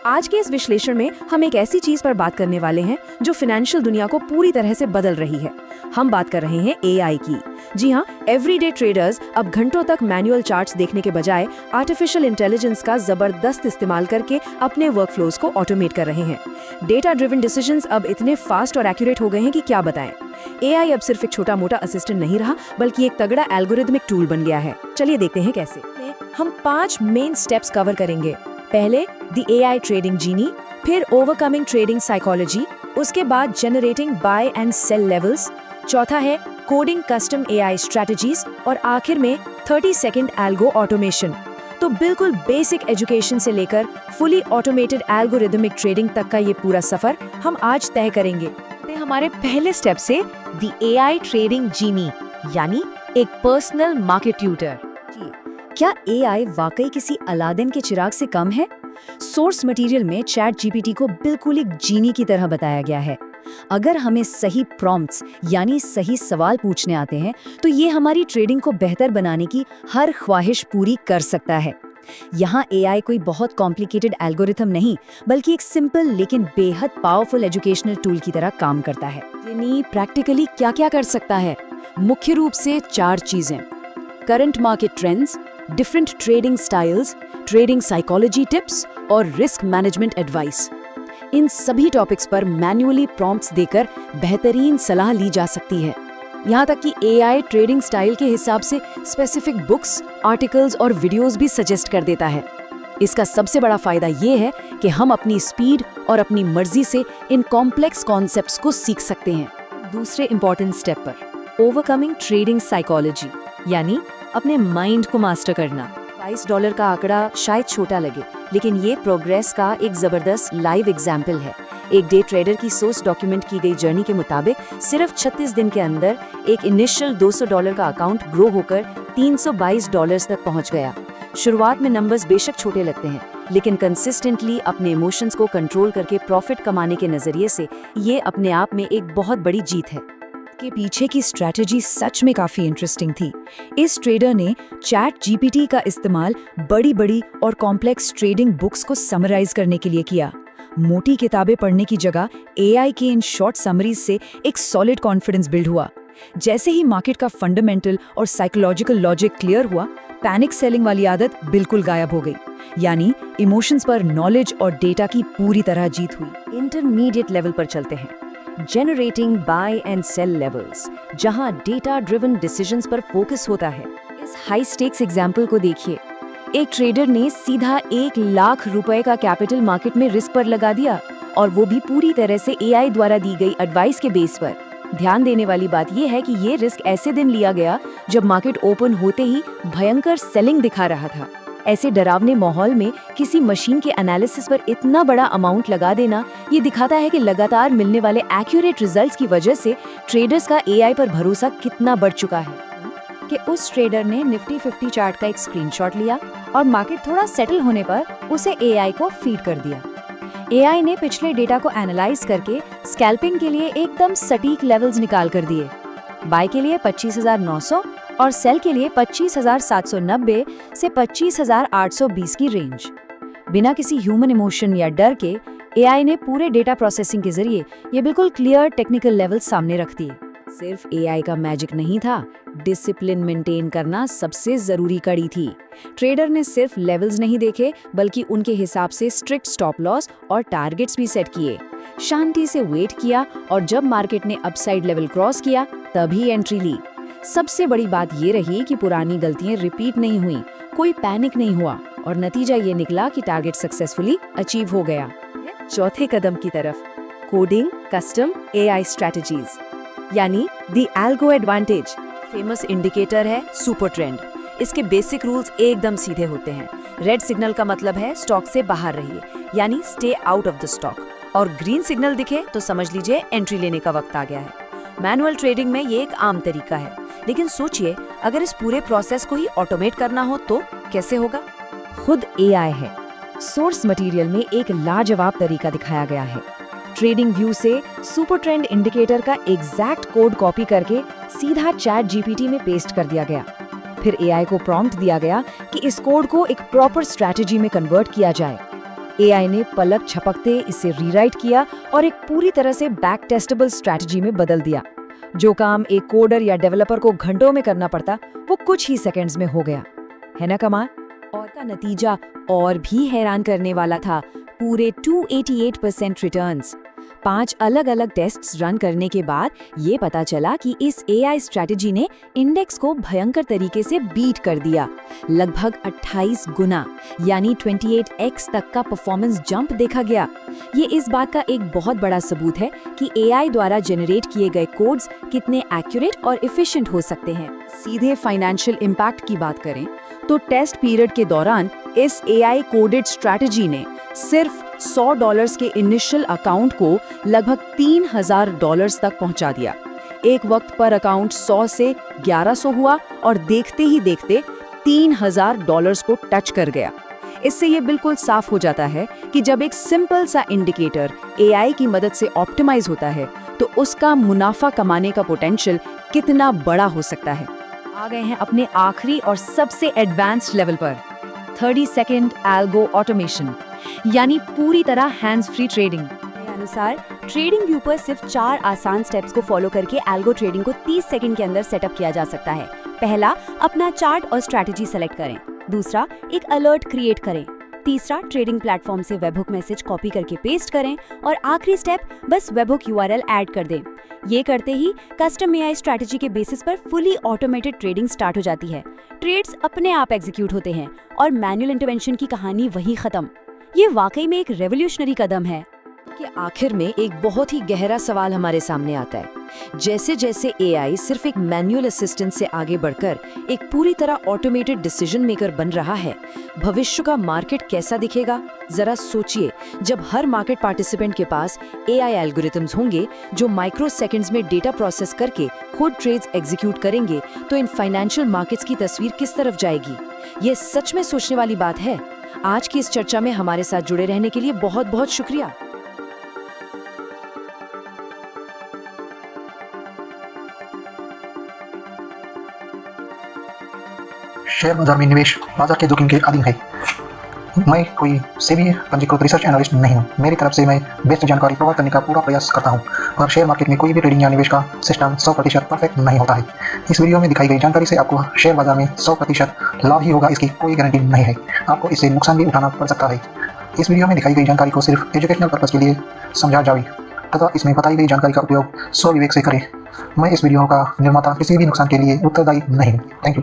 आज के इस विश्लेषण में हम एक ऐसी चीज पर बात करने वाले हैं जो फाइनेंशियल दुनिया को पूरी तरह से बदल रही है। हम बात कर रहे हैं एआई की। जी हाँ, एवरीडे ट्रेडर्स अब घंटों तक मैनुअल चार्ट्स देखने के बजाय आर्टिफिशियल इंटेलिजेंस का जबरदस्त इस्तेमाल करके अपने वर्कफ्लोज को ऑटोमेट कर रहे हैं। डेटा ड्रिवन डिसीजंस अब इतने फास्ट और एक्यूरेट हो गए हैं कि क्या बताएं। एआई अब सिर्फ एक छोटा मोटा असिस्टेंट नहीं रहा, बल्कि एक तगड़ा एल्गोरिथमिक टूल बन गया है। चलिए देखते हैं कैसे। हम 5 मेन स्टेप्स कवर करेंगे। पहले द एआई ट्रेडिंग जीनी, फिर ओवरकमिंग ट्रेडिंग साइकोलॉजी, उसके बाद generating buy and sell levels, चौथा है कोडिंग कस्टम एआई स्ट्रेटजीज और आखिर में 30 सेकंड एल्गो ऑटोमेशन। तो बिल्कुल बेसिक एजुकेशन से लेकर फुली ऑटोमेटेड एल्गोरिथमिक ट्रेडिंग तक का ये पूरा सफर हम आज तय करेंगे। हमारे पहले स्टेप से द एआई ट्रेडिंग जीनी, यानी एक पर्सनल मार्केट ट्यूटर। क्या एआई वाकई किसी अलादीन के चिराग से कम है? सोर्स मटेरियल में चैट जीपीटी को बिल्कुल एक जीनी की तरह बताया गया है। अगर हमें सही प्रॉम्प्ट्स यानी सही सवाल पूछने आते हैं तो ये हमारी ट्रेडिंग को बेहतर बनाने की हर ख्वाहिश पूरी कर सकता है। यहाँ एआई कोई बहुत कॉम्प्लिकेटेड एल्गोरिथम नहीं, बल्कि एक सिंपल लेकिन बेहद पावरफुल एजुकेशनल टूल की तरह काम करता है। यानी प्रैक्टिकली क्या क्या कर सकता है? मुख्य रूप से 4 चीजें: current market trends, different trading styles, trading psychology tips और रिस्क मैनेजमेंट एडवाइस। इन सभी टॉपिक्स पर मैन्युअली प्रॉम्प्ट्स देकर बेहतरीन सलाह ली जा सकती है। यहाँ तक कि एआई ट्रेडिंग स्टाइल के हिसाब से स्पेसिफिक बुक्स, आर्टिकल्स और वीडियोस भी सजेस्ट कर देता है। इसका सबसे बड़ा फायदा ये है कि हम अपनी स्पीड और अपनी मर्जी से इन कॉम्प्लेक्स कॉन्सेप्ट्स को सीख सकते हैं। दूसरे इंपॉर्टेंट स्टेप पर ओवरकमिंग ट्रेडिंग साइकोलॉजी, यानी अपने माइंड को मास्टर करना। $22 का आंकड़ा शायद छोटा लगे, लेकिन ये प्रोग्रेस का एक जबरदस्त लाइव एग्जाम्पल है। एक डे ट्रेडर की सोर्स डॉक्यूमेंट की गई जर्नी के मुताबिक सिर्फ 36 दिन के अंदर एक इनिशियल $200 का अकाउंट ग्रो होकर $322 तक पहुंच गया। शुरुआत में नंबर्स बेशक छोटे लगते हैं, लेकिन कंसिस्टेंटली अपने इमोशंस को कंट्रोल करके प्रॉफिट कमाने के नजरिए से ये अपने आप में एक बहुत बड़ी जीत है। के पीछे की स्ट्रैटेजी सच में काफी इंटरेस्टिंग थी। इस ट्रेडर ने चैट जीपीटी का इस्तेमाल बड़ी और कॉम्प्लेक्स ट्रेडिंग बुक्स को समराइज करने के लिए किया। मोटी किताबें पढ़ने की जगह एआई के इन शॉर्ट समरीज से एक सॉलिड कॉन्फिडेंस बिल्ड हुआ। जैसे ही मार्केट का फंडामेंटल और साइकोलॉजिकल लॉजिक क्लियर हुआ, पैनिक सेलिंग वाली आदत बिल्कुल गायब हो गई। यानी इमोशंस पर नॉलेज और डेटा की पूरी तरह जीत हुई। इंटरमीडिएट लेवल पर चलते हैं, generating buy and sell levels, जहां डेटा ड्रिवन डिसीजंस पर फोकस होता है। इस हाई स्टेक्स एग्जांपल को देखिए। एक ट्रेडर ने सीधा 1 लाख रुपए का कैपिटल मार्केट में रिस्क पर लगा दिया, और वो भी पूरी तरह से एआई द्वारा दी गई एडवाइस के बेस पर। ध्यान देने वाली बात यह है कि ये रिस्क ऐसे दिन लिया गया जब मार्केट ओपन होते ही भयंकर सेलिंग दिखा रहा था। ऐसे डरावने माहौल में किसी मशीन के एनालिसिस पर इतना बड़ा अमाउंट लगा देना ये दिखाता है कि लगातार मिलने वाले एक्यूरेट रिजल्ट्स की वजह से ट्रेडर्स का एआई पर भरोसा कितना बढ़ चुका है कि उस ट्रेडर ने निफ्टी 50 चार्ट का एक स्क्रीनशॉट लिया और मार्केट थोड़ा सेटल होने पर उसे एआई को फीड कर दिया। एआई ने पिछले डेटा को एनालाइज करके स्कैल्पिंग के लिए एकदम सटीक लेवल्स निकाल कर दिए। बाय के लिए 25,900 और सेल के लिए 25,790 से 25,820 की रेंज। बिना किसी ह्यूमन इमोशन या डर के एआई ने पूरे डेटा प्रोसेसिंग के जरिए ये बिल्कुल क्लियर टेक्निकल लेवल सामने रख दिए। सिर्फ एआई का मैजिक नहीं था, डिसिप्लिन मेंटेन करना सबसे जरूरी कड़ी थी। ट्रेडर ने सिर्फ लेवल्स नहीं देखे, बल्कि उनके हिसाब से स्ट्रिक्ट स्टॉप लॉस और टारगेट्स भी सेट किए। शांति से वेट किया और जब मार्केट ने अपसाइड लेवल क्रॉस किया तभी एंट्री ली। सबसे बड़ी बात ये रही कि पुरानी गलतियां रिपीट नहीं हुई, कोई पैनिक नहीं हुआ और नतीजा ये निकला कि टारगेट सक्सेसफुली अचीव हो गया। चौथे कदम की तरफ, कोडिंग कस्टम एआई स्ट्रेटजीज, यानी the algo advantage. Famous indicator है सुपर ट्रेंड। इसके बेसिक रूल्स एकदम सीधे होते हैं। रेड सिग्नल का मतलब है स्टॉक से बाहर रहिए, यानी stay out of the stock, और ग्रीन सिग्नल दिखे तो समझ लीजिए एंट्री लेने का वक्त आ गया है। मैनुअल ट्रेडिंग में ये एक आम तरीका है, लेकिन सोचिए अगर इस पूरे प्रोसेस को ही ऑटोमेट करना हो तो कैसे होगा? खुद एआई है। सोर्स मटेरियल में एक लाजवाब तरीका दिखाया गया है। ट्रेडिंग व्यू से सुपर ट्रेंड इंडिकेटर का एग्जैक्ट कोड कॉपी करके सीधा चैट जीपीटी में पेस्ट कर दिया गया। फिर एआई को प्रॉम्प्ट दिया गया कि इस कोड को एक प्रॉपर स्ट्रैटेजी में कन्वर्ट किया जाए। एआई ने पलक झपकते इसे रीराइट किया और एक पूरी तरह से बैक टेस्टेबल स्ट्रैटेजी में बदल दिया। जो काम एक कोडर या डेवलपर को घंटों में करना पड़ता, वो कुछ ही सेकंड्स में हो गया। है ना कमाल? और का नतीजा और भी हैरान करने वाला था, पूरे 288% रिटर्न्स। 5 अलग-अलग टेस्ट्स रन करने के बाद ये पता चला कि इस एआई स्ट्रैटेजी ने इंडेक्स को भयंकर तरीके से बीट कर दिया। लगभग 28 गुना यानी 28x तक का परफॉर्मेंस जंप देखा गया। ये इस बात का एक बहुत बड़ा सबूत है कि एआई द्वारा जनरेट किए गए कोड्स कितने एक्यूरेट और एफिशिएंट हो सकते हैं। सीधे फाइनेंशियल इम्पैक्ट की बात करें तो टेस्ट पीरियड के दौरान इस एआई कोडेड स्ट्रैटेजी ने सिर्फ $100 के इनिशियल अकाउंट को लगभग $3000 तक पहुंचा दिया। एक वक्त पर अकाउंट 100 से 1100 हुआ और देखते ही देखते $3000 को टच कर गया। इससे ये बिल्कुल साफ हो जाता है कि जब एक सिंपल सा इंडिकेटर एआई की मदद से ऑप्टिमाइज होता है तो उसका मुनाफा कमाने का पोटेंशियल कितना बड़ा हो सकता है। आ गए हैं अपने आखिरी और सबसे एडवांस्ड लेवल पर, 30 सेकंड एल्गो ऑटोमेशन, यानी पूरी तरह हैंड्स फ्री ट्रेडिंग। अनुसार ट्रेडिंग व्यू पर सिर्फ 4 आसान स्टेप्स को फॉलो करके एल्गो ट्रेडिंग को 30 सेकंड के अंदर सेटअप किया जा सकता है। पहला, अपना चार्ट और स्ट्रैटेजी सेलेक्ट करें। दूसरा, एक अलर्ट क्रिएट करें। तीसरा, ट्रेडिंग प्लेटफॉर्म से वेबहुक मैसेज कॉपी करके पेस्ट करें। और आखिरी स्टेप, बस वेबहुक यूआरएल ऐड कर दें। ये करते ही कस्टम एआई स्ट्रैटेजी के बेसिस पर फुली ऑटोमेटेड ट्रेडिंग स्टार्ट हो जाती है। ट्रेड्स अपने आप एग्जीक्यूट होते हैं और मैनुअल इंटरवेंशन की कहानी वहीं खत्म। ये वाकई में एक रेवोल्यूशनरी कदम है। कि आखिर में एक बहुत ही गहरा सवाल हमारे सामने आता है। जैसे जैसे एआई सिर्फ एक मैनुअल असिस्टेंट से आगे बढ़कर एक पूरी तरह ऑटोमेटेड डिसीजन मेकर बन रहा है, भविष्य का मार्केट कैसा दिखेगा? जरा सोचिए, जब हर मार्केट पार्टिसिपेंट के पास एआई एल्गोरिथम्स होंगे जो माइक्रो सेकंड्स में डेटा प्रोसेस करके खुद ट्रेड्स एग्जीक्यूट करेंगे, तो इन फाइनेंशियल मार्केट्स की तस्वीर किस तरफ जाएगी? ये सच में सोचने वाली बात है। आज की इस चर्चा में हमारे साथ जुड़े रहने के लिए बहुत बहुत शुक्रिया। शेयर बाजार में निवेश बाजार के जोखिम के अधीन है। मैं कोई सेबी पंजीकृत रिसर्च एनालिस्ट नहीं हूँ। मेरी तरफ से मैं बेस्ट जानकारी प्रोवाइड करने का पूरा प्रयास करता हूँ, और शेयर मार्केट में कोई भी ट्रेडिंग या निवेश का सिस्टम 100% परफेक्ट नहीं होता है। इस वीडियो में दिखाई गई जानकारी से आपको शेयर बाजार में 100% लाभ ही होगा, इसकी कोई गारंटी नहीं है। आपको इससे नुकसान भी उठाना पड़ सकता है। इस वीडियो में दिखाई गई जानकारी को सिर्फ एजुकेशनल पर्पज के लिए समझा जाए तथा इसमें बताई गई जानकारी का उपयोग स्वविवेक से करें। मैं इस वीडियो का निर्माता किसी भी नुकसान के लिए उत्तरदायी नहीं हूँ। Thank you.